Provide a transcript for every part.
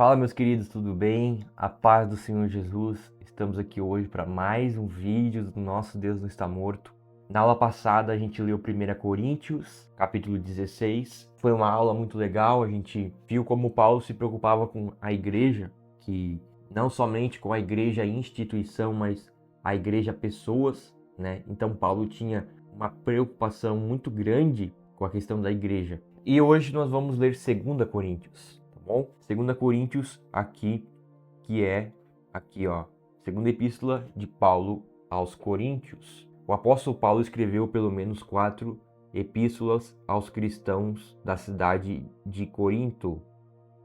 Fala, meus queridos, tudo bem? A paz do Senhor Jesus. Estamos aqui hoje para mais um vídeo do Nosso Deus Não Está Morto. Na aula passada a gente leu 1 Coríntios, capítulo 16. Foi uma aula muito legal, a gente viu como Paulo se preocupava com a igreja, que não somente com a igreja instituição, mas a igreja pessoas, né? Então Paulo tinha uma preocupação muito grande com a questão da igreja. E hoje nós vamos ler 2 Coríntios. Bom, 2 Coríntios aqui, que é aqui, ó, segunda epístola de Paulo aos Coríntios. O apóstolo Paulo escreveu pelo menos 4 epístolas aos cristãos da cidade de Corinto.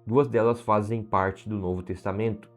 2 delas fazem parte do Novo Testamento.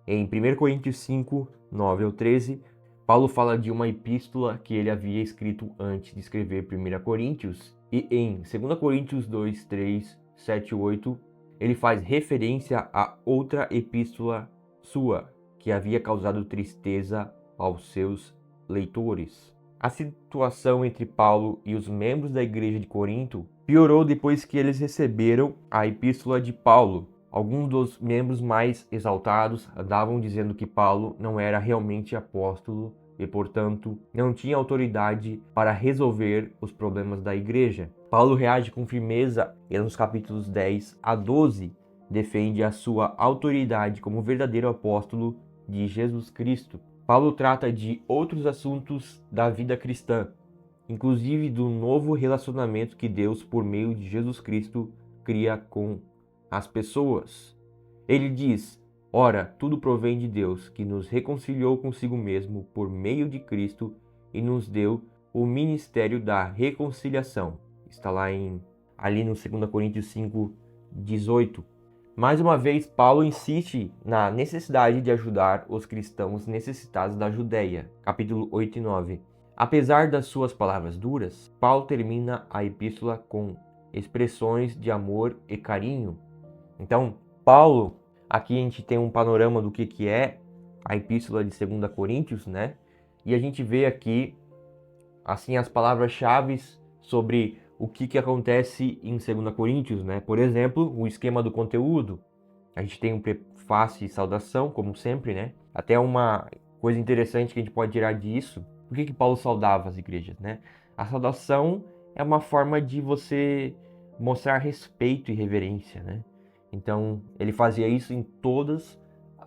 Em 1 Coríntios 5, 9 ao 13, Paulo fala de uma epístola que ele havia escrito antes de escrever 1 Coríntios. E em 2 Coríntios 2, 3, 7 e 8, ele faz referência a outra epístola sua, que havia causado tristeza aos seus leitores. A situação entre Paulo e os membros da igreja de Corinto piorou depois que eles receberam a epístola de Paulo. Alguns dos membros mais exaltados andavam dizendo que Paulo não era realmente apóstolo e, portanto, não tinha autoridade para resolver os problemas da igreja. Paulo reage com firmeza e nos capítulos 10 a 12 defende a sua autoridade como verdadeiro apóstolo de Jesus Cristo. Paulo trata de outros assuntos da vida cristã, inclusive do novo relacionamento que Deus, por meio de Jesus Cristo, cria com as pessoas. Ele diz: ora, tudo provém de Deus, que nos reconciliou consigo mesmo por meio de Cristo e nos deu o ministério da reconciliação. Está lá ali no 2 Coríntios 5, 18. Mais uma vez, Paulo insiste na necessidade de ajudar os cristãos necessitados da Judéia. Capítulo 8 e 9. Apesar das suas palavras duras, Paulo termina a epístola com expressões de amor e carinho. Então, Paulo, aqui a gente tem um panorama do que é a epístola de 2 Coríntios, né? E a gente vê aqui, assim, as palavras-chave sobre o que acontece em 2 Coríntios, né? Por exemplo, o esquema do conteúdo. A gente tem um prefácio e saudação, como sempre, né? Até uma coisa interessante que a gente pode tirar disso. Por que Paulo saudava as igrejas, né? A saudação é uma forma de você mostrar respeito e reverência, né? Então, ele fazia isso em todas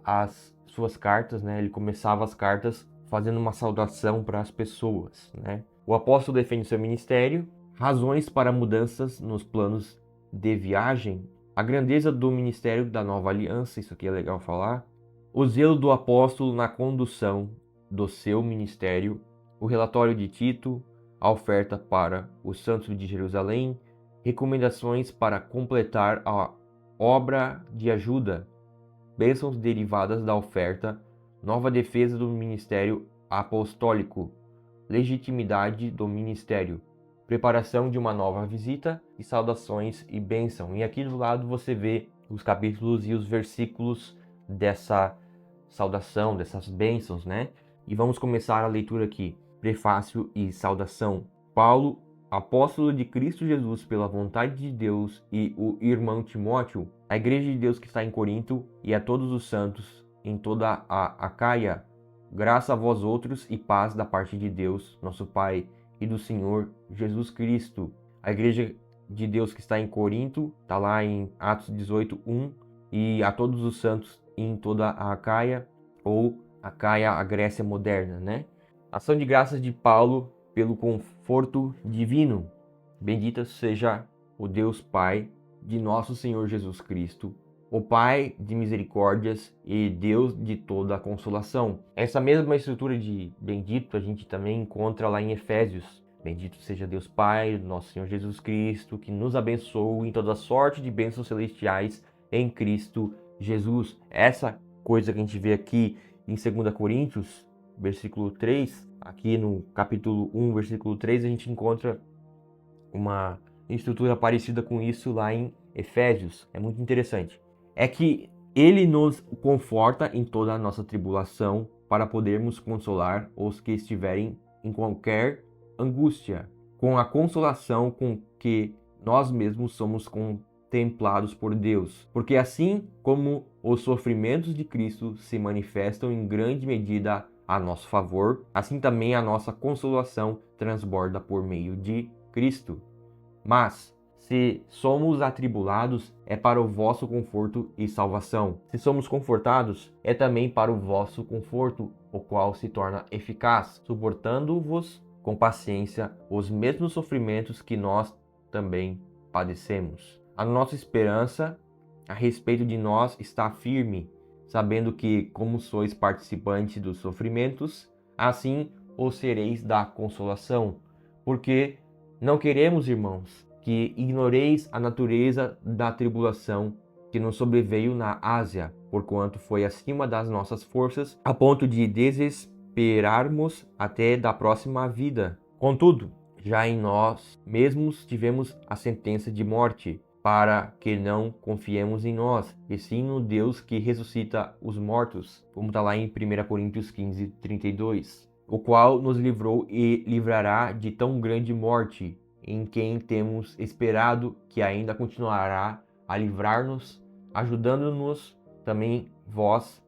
as suas cartas, né? Ele começava as cartas fazendo uma saudação para as pessoas, né? O apóstolo defende seu ministério, razões para mudanças nos planos de viagem, a grandeza do ministério da nova aliança, isso aqui é legal falar, o zelo do apóstolo na condução do seu ministério, o relatório de Tito, a oferta para os santos de Jerusalém, recomendações para completar a obra de ajuda, bênçãos derivadas da oferta, nova defesa do ministério apostólico, legitimidade do ministério, preparação de uma nova visita e saudações e bênção. E aqui do lado você vê os capítulos e os versículos dessa saudação, dessas bênçãos, né? E vamos começar a leitura aqui. Prefácio e saudação. Paulo, apóstolo de Cristo Jesus pela vontade de Deus, e o irmão Timóteo, a igreja de Deus que está em Corinto, e a todos os santos em toda a Acaia, graça a vós outros e paz da parte de Deus, nosso Pai, e do Senhor Jesus Cristo. A igreja de Deus que está em Corinto, está lá em Atos 18, 1, e a todos os santos em toda a Acaia, ou Acaia, a Grécia moderna, né? Ação de graças de Paulo pelo conforto divino. Bendito seja o Deus Pai de nosso Senhor Jesus Cristo, o Pai de misericórdias e Deus de toda a consolação. Essa mesma estrutura de bendito a gente também encontra lá em Efésios. Bendito seja Deus Pai, nosso Senhor Jesus Cristo, que nos abençoe em toda sorte de bênçãos celestiais em Cristo Jesus. Essa coisa que a gente vê aqui em 2 Coríntios, versículo 3, aqui no capítulo 1, versículo 3, a gente encontra uma estrutura parecida com isso lá em Efésios. É muito interessante. É que ele nos conforta em toda a nossa tribulação para podermos consolar os que estiverem em qualquer angústia, com a consolação com que nós mesmos somos contemplados por Deus. Porque assim como os sofrimentos de Cristo se manifestam em grande medida a nosso favor, assim também a nossa consolação transborda por meio de Cristo. Mas, se somos atribulados, é para o vosso conforto e salvação. Se somos confortados, é também para o vosso conforto, o qual se torna eficaz, suportando-vos com paciência os mesmos sofrimentos que nós também padecemos. A nossa esperança a respeito de nós está firme, sabendo que, como sois participantes dos sofrimentos, assim o sereis da consolação. Porque não queremos, irmãos, que ignoreis a natureza da tribulação que nos sobreveio na Ásia, porquanto foi acima das nossas forças, a ponto de desesperarmos até da próxima vida. Contudo, já em nós mesmos tivemos a sentença de morte, para que não confiemos em nós, e sim no Deus que ressuscita os mortos, como está lá em 1 Coríntios 15, 32, o qual nos livrou e livrará de tão grande morte, em quem temos esperado que ainda continuará a livrar-nos, ajudando-nos também vós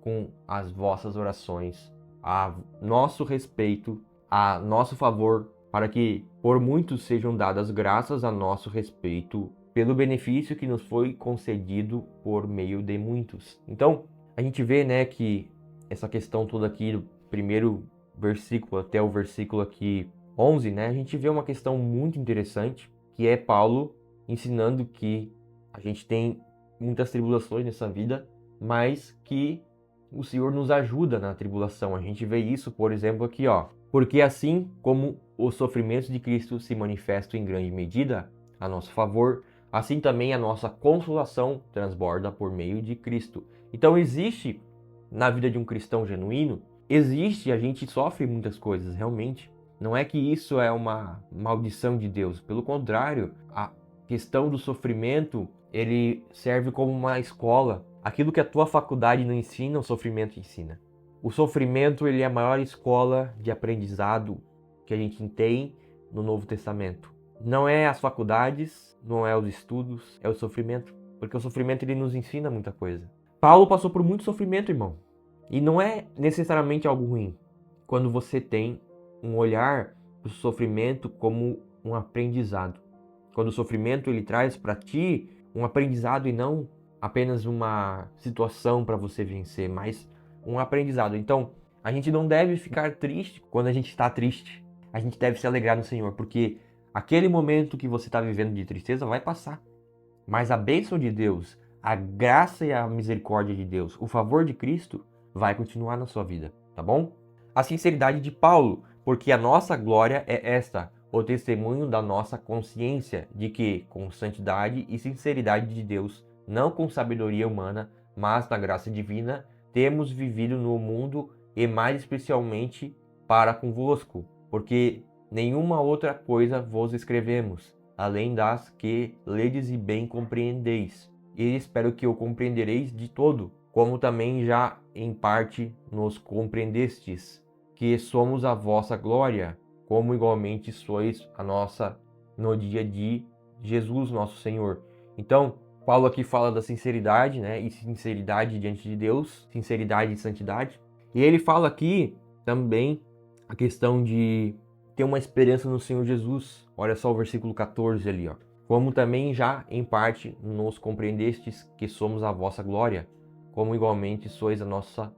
com as vossas orações, a nosso respeito, a nosso favor, para que por muitos sejam dadas graças a nosso respeito, pelo benefício que nos foi concedido por meio de muitos. Então, a gente vê, né, que essa questão toda aqui do primeiro versículo até o versículo aqui 11, né, a gente vê uma questão muito interessante, que é Paulo ensinando que a gente tem muitas tribulações nessa vida, mas que o Senhor nos ajuda na tribulação. A gente vê isso, por exemplo, aqui, ó. Porque assim como os sofrimentos de Cristo se manifestam em grande medida a nosso favor, assim também a nossa consolação transborda por meio de Cristo. Então existe, na vida de um cristão genuíno, a gente sofre muitas coisas, realmente. Não é que isso é uma maldição de Deus. Pelo contrário, a questão do sofrimento, ele serve como uma escola. Aquilo que a tua faculdade não ensina, o sofrimento ensina. O sofrimento, ele é a maior escola de aprendizado que a gente tem no Novo Testamento. Não é as faculdades, não é os estudos, é o sofrimento. Porque o sofrimento, ele nos ensina muita coisa. Paulo passou por muito sofrimento, irmão. E não é necessariamente algo ruim. Quando você tem um olhar para o sofrimento como um aprendizado. Quando o sofrimento, ele traz para ti um aprendizado e não apenas uma situação para você vencer, mas um aprendizado. Então, a gente não deve ficar triste quando a gente está triste. A gente deve se alegrar no Senhor, porque aquele momento que você está vivendo de tristeza vai passar. Mas a bênção de Deus, a graça e a misericórdia de Deus, o favor de Cristo vai continuar na sua vida, tá bom? A sinceridade de Paulo, porque a nossa glória é esta, o testemunho da nossa consciência de que, com santidade e sinceridade de Deus, não com sabedoria humana, mas na graça divina, temos vivido no mundo e mais especialmente para convosco, porque nenhuma outra coisa vos escrevemos, além das que ledes e bem compreendeis, e espero que o compreendereis de todo, como também já em parte nos compreendestes, que somos a vossa glória, como igualmente sois a nossa no dia de Jesus nosso Senhor. Então, Paulo aqui fala da sinceridade, né? E sinceridade diante de Deus, sinceridade e santidade. E ele fala aqui também a questão de ter uma esperança no Senhor Jesus. Olha só o versículo 14 ali, ó. Como também já em parte nos compreendestes que somos a vossa glória, como igualmente sois a nossa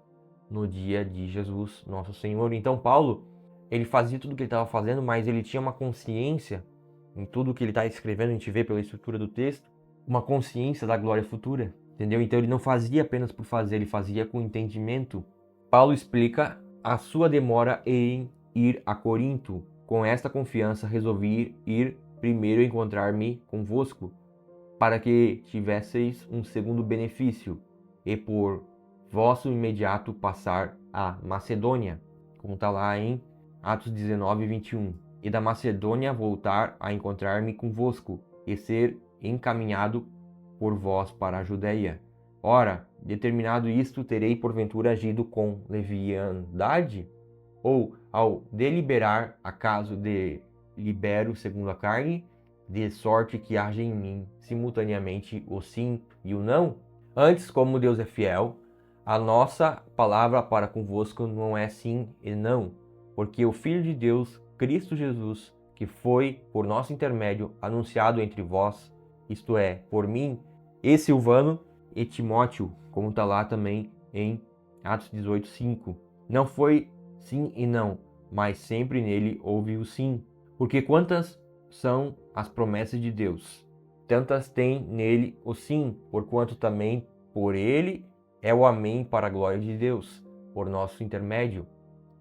no dia de Jesus nosso Senhor. Então Paulo, ele fazia tudo o que ele estava fazendo, mas ele tinha uma consciência em tudo o que ele está escrevendo. A gente vê pela estrutura do texto, uma consciência da glória futura, entendeu? Então ele não fazia apenas por fazer, ele fazia com entendimento. Paulo explica a sua demora em ir a Corinto. Com esta confiança resolvi ir primeiro encontrar-me convosco, para que tivesseis um segundo benefício, e por vosso imediato passar a Macedônia, como está lá em Atos 19, 21. E da Macedônia voltar a encontrar-me convosco, e ser encaminhado por vós para a Judéia. Ora, determinado isto, terei porventura agido com leviandade? Ou, ao deliberar, acaso delibero segundo a carne? de sorte que haja em mim simultaneamente o sim e o não? Antes, como Deus é fiel, a nossa palavra para convosco não é sim e não, porque o Filho de Deus, Cristo Jesus, que foi, por nosso intermédio, anunciado entre vós, isto é, por mim, e Silvano e Timóteo, como está lá também em Atos 18:5. Não foi sim e não, mas sempre nele houve o sim. Porque quantas são as promessas de Deus? Tantas tem nele o sim, porquanto também por ele é o amém para a glória de Deus, por nosso intermédio.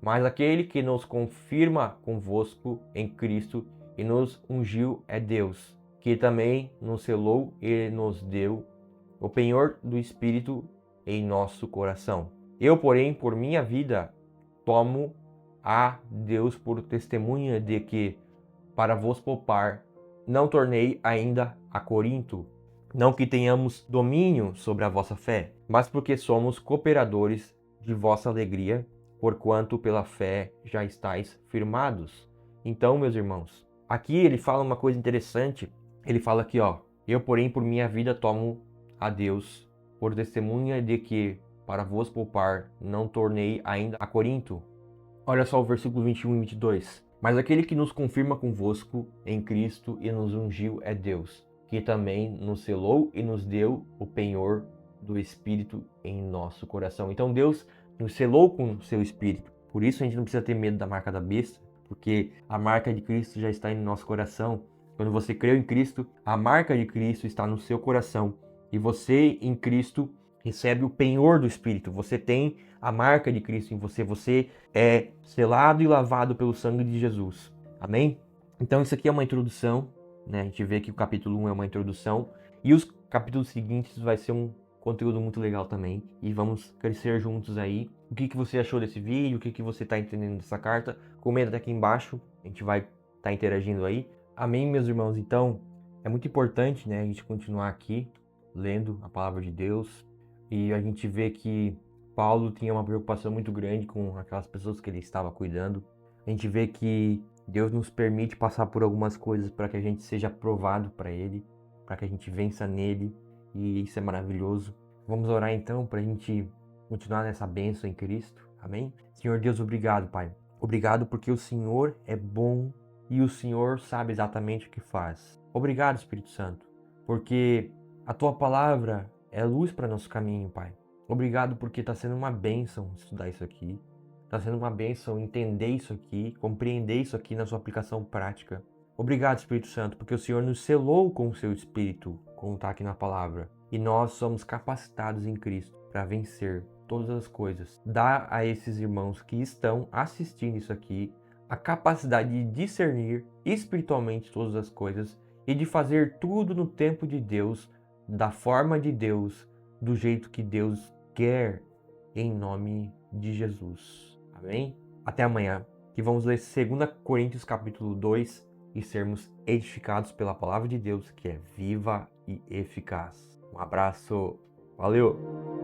Mas aquele que nos confirma convosco em Cristo e nos ungiu é Deus, que também nos selou e nos deu o penhor do Espírito em nosso coração. Eu, porém, por minha vida, tomo a Deus por testemunha de que, para vos poupar, não tornei ainda a Corinto, não que tenhamos domínio sobre a vossa fé, mas porque somos cooperadores de vossa alegria, porquanto pela fé já estáis firmados. Então, meus irmãos, aqui ele fala uma coisa interessante. Ele fala aqui, ó: eu, porém, por minha vida tomo a Deus por testemunha de que, para vos poupar, não tornei ainda a Corinto. Olha só o versículo 21 e 22. Mas aquele que nos confirma convosco em Cristo e nos ungiu é Deus, que também nos selou e nos deu o penhor do Espírito em nosso coração. Então Deus nos selou com o seu Espírito. Por isso a gente não precisa ter medo da marca da besta, porque a marca de Cristo já está em nosso coração. Quando você creu em Cristo, a marca de Cristo está no seu coração. E você em Cristo recebe o penhor do Espírito. Você tem a marca de Cristo em você. Você é selado e lavado pelo sangue de Jesus. Amém? Então isso aqui é uma introdução, né? A gente vê que o capítulo 1 é uma introdução. E os capítulos seguintes vai ser um conteúdo muito legal também. E vamos crescer juntos aí. O que você achou desse vídeo? O que você está entendendo dessa carta? Comenta aqui embaixo. A gente vai estar interagindo aí. Amém, meus irmãos? Então, é muito importante, né, a gente continuar aqui lendo a palavra de Deus. E a gente vê que Paulo tinha uma preocupação muito grande com aquelas pessoas que ele estava cuidando. A gente vê que Deus nos permite passar por algumas coisas para que a gente seja aprovado para Ele, para que a gente vença nele, e isso é maravilhoso. Vamos orar então para a gente continuar nessa bênção em Cristo. Amém? Senhor Deus, obrigado, Pai. Obrigado porque o Senhor é bom e o Senhor sabe exatamente o que faz. Obrigado, Espírito Santo, porque a Tua palavra é luz para nosso caminho, Pai. Obrigado porque está sendo uma bênção estudar isso aqui. Está sendo uma bênção entender isso aqui, compreender isso aqui na sua aplicação prática. Obrigado, Espírito Santo, porque o Senhor nos selou com o seu Espírito, como está aqui na palavra. E nós somos capacitados em Cristo para vencer todas as coisas. Dá a esses irmãos que estão assistindo isso aqui a capacidade de discernir espiritualmente todas as coisas e de fazer tudo no tempo de Deus, da forma de Deus, do jeito que Deus quer, em nome de Jesus. Amém? Até amanhã, que vamos ler 2 Coríntios capítulo 2 e sermos edificados pela palavra de Deus, que é viva e eficaz. Um abraço, valeu!